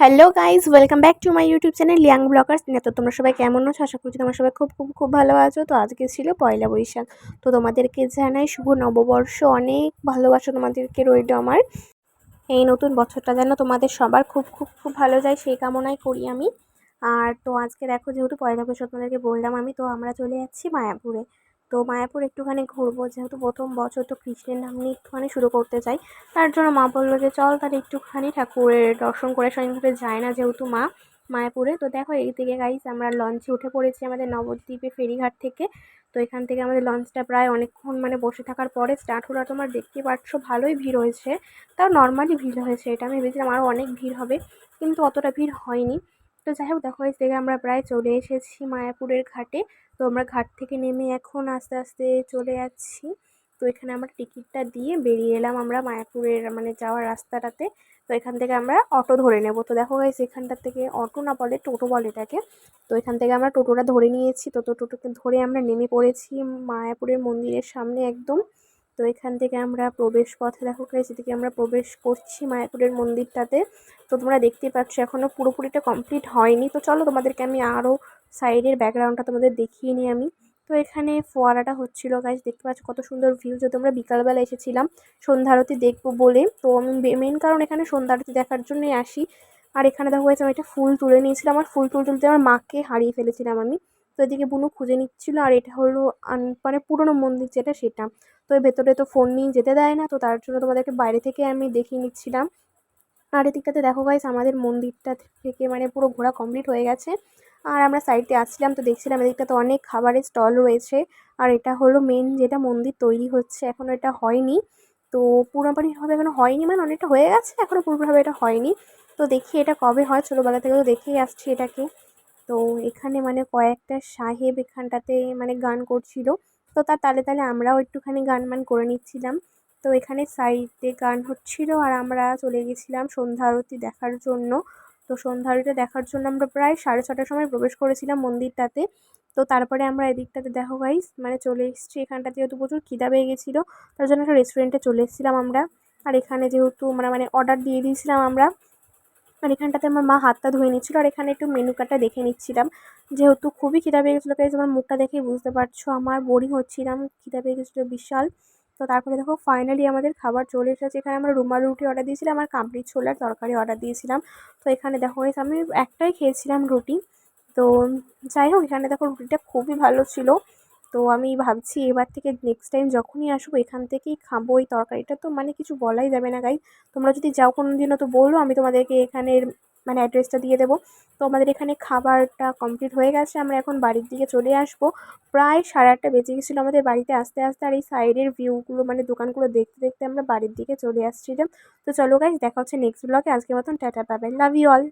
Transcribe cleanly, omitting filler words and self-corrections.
Hello guys, welcome back to my YouTube channel Liang Bloggers. তো তোমরা সবাই কেমন আছো? আশা করছি তোমরা সবাই খুব খুব খুব ভালো আছো। তো আজকে ছিল পয়লা বৈশাখ। তো তোমাদেরকে জানাই শুভ নববর্ষ, অনেক ভালোবাসা তোমাদেরকে রইল আমার। এই নতুন বছরটা যেন তোমাদের সবার খুব খুব খুব ভালো যায় সেই কামনাই করি আমি। আর তো আজকে দেখো, যেহেতু পয়লা বৈশাখ তোমাদেরকে বললাম আমি, তো আমরা চলে যাচ্ছি মায়াপুরে। তো মায়াপুর একটুখানি ঘুরবো, যেহেতু প্রথম বছর, তো কৃষ্ণের নাম নিয়ে একটুখানি শুরু করতে চাই। তার জন্য মা বললো যে চল তাহলে একটুখানি ঠাকুরের দর্শন করে সঙ্গে যায় না, যেহেতু মা মায়াপুরে। তো দেখো, এই থেকে গাইস আমরা লঞ্চে উঠে পড়েছি আমাদের নবদ্বীপে ফেরিঘাট থেকে। তো এখান থেকে আমাদের লঞ্চটা প্রায় অনেকক্ষণ বসে থাকার পরে স্টার্ট হলো। আর তোমার দেখতে পাচ্ছ ভালোই ভিড় হয়েছে, তাও নর্মালি ভিড় হয়েছে। এটা আমি ভেবেছিলাম আরও অনেক ভিড় হবে, কিন্তু অতটা ভিড় হয়নি। তো যাই হোক, দেখো এই থেকে আমরা প্রায় চলে এসেছি মায়াপুরের ঘাটে। তো আমরা ঘাট থেকে নেমে এখন আস্তে আস্তে চলে যাচ্ছি। তো এখানে আমরা টিকিটটা দিয়ে বেরিয়ে এলাম আমরা মায়াপুরের যাওয়ার রাস্তাটাতে। তো এখান থেকে আমরা অটো ধরে নেব। তো দেখো গাইস, এখানটার থেকে অটো না বলে টোটো বলে এটাকে। তো এখান থেকে আমরা টোটোটা ধরে নিয়েছি। তো টোটোকে ধরে আমরা নেমে পড়েছি মায়াপুরের মন্দিরের সামনে একদম। তো এখান থেকে আমরা প্রবেশ পথে দেখো গাইস, এদিকে আমরা প্রবেশ করছি মায়াপুরের মন্দিরটাতে। তো তোমরা দেখতেই পাচ্ছ এখনও পুরোপুরিটা কমপ্লিট হয়নি। তো চলো তোমাদেরকে আমি আরও সাইডের ব্যাকগ্রাউন্ডটা তোমাদের দেখিয়ে নিই আমি। তো এখানে ফোয়ারাটা হচ্ছিল গাইস, দেখতে পাচ্ছ কত সুন্দর ভিউ। যেহেতু আমরা বিকালবেলা এসেছিলাম সন্ধ্যা আরতি দেখবো বলে, তো আমি মেন কারণ এখানে সন্ধ্যা আরতি দেখার জন্যই আসি। আর এখানে দেখো গাইস, আমি একটা ফুল তুলে নিয়েছিলাম। আর ফুল তুলতে আমার মাকে হারিয়ে ফেলেছিলাম আমি। তো এদিকে বুনু খুঁজে নিচ্ছিল। আর এটা হলো পুরোনো মন্দির যেটা, সেটা। তো এর ভেতরে তো ফোন নিয়ে যেতে দেয় না, তো তার জন্য তোমাদেরকে বাইরে থেকে আমি দেখিয়ে নিচ্ছিলাম। আর এদিকটাতে দেখো গাইস, আমাদের মন্দিরটা থেকে পুরো ঘোরা কমপ্লিট হয়ে গেছে। আর আমরা সাইডে আসছিলাম, তো দেখছিলাম এদিকটাতে অনেক খাবারের স্টল রয়েছে। আর এটা হলো মেন যেটা মন্দির তৈরি হচ্ছে, এখনও এটা হয়নি। তো পুরোপুরিভাবে এখনো হয়নি, অনেকটা হয়ে গেছে, এখনও পুরোপুরিভাবে এটা হয়নি। তো দেখি এটা কবে হয়, ছোটোবেলা থেকে তো দেখেই আসছি এটাকে। তো এখানে কয়েকটা সাহেব এখানটাতে গান করছিল। তো তার তালে তালে আমরাও একটুখানি গান করে নিচ্ছিলাম। তো এখানে সাইডে গান হচ্ছিল আর আমরা চলে গেছিলাম সন্ধ্যা আরতি দেখার জন্য। তো সন্ধ্যা আরতি দেখার জন্য আমরা প্রায় 6:30টার সময় প্রবেশ করেছিলাম মন্দিরটাতে। তো তারপরে আমরা এদিকটাতে দেখো গাইস চলে এসেছি। এখানটাতে যেহেতু প্রচুর খিদা পেয়ে গেছিলো, তার জন্য একটা রেস্টুরেন্টে চলে এসেছিলাম আমরা। আর এখানে যেহেতু আমরা অর্ডার দিয়ে দিয়েছিলাম আমরা। আর এখানটাতে আমার মা হাতটা ধুয়ে নিচ্ছিলো। আর এখানে একটু মেনু কার্ডটা দেখে নিচ্ছিলাম, যেহেতু খুবই খিদা পেয়ে গেছিলো। গাইস আমার মুখটা দেখেই বুঝতে পারছো আমার বোরিং হচ্ছিলাম, খিদা পেয়ে গেছিলো বিশাল। তো তারপরে দেখো ফাইনালি আমাদের খাবার চলে এসেছে। এখানে আমরা রুমাল রুটি অর্ডার দিয়েছিলাম আর কাবলি ছোলার তরকারি অর্ডার দিয়েছিলাম। তো এখানে দেখো গাইস আমি একটাই খেয়েছিলাম রুটি। তো যাই হোক, এখানে দেখো রুটিটা খুবই ভালো ছিল। তো আমি ভাবছি এবার থেকে নেক্সট টাইম যখনই আসবো এখান থেকেই খাবো এই তরকারিটা। তো কিছু বলাই যাবে না গাইস। তোমরা যদি যাও কোনো দিনও তো বলো, আমি তোমাদেরকে এখানের অ্যাড্রেসটা দিয়ে দেবো। তো আমাদের এখানে খাবারটা কমপ্লিট হয়ে গেছে, আমরা এখন বাড়ির দিকে চলে আসবো। প্রায় 8:30 বেজে গেছিলো আমাদের বাড়িতে আসতে আসতে। আর এই সাইডের ভিউগুলো দোকানগুলো দেখতে দেখতে আমরা বাড়ির দিকে চলে আসছিলাম। তো চলো গাইস, দেখা হচ্ছে নেক্সট ব্লগে। আজকের মতন tata, bye bye, love you all.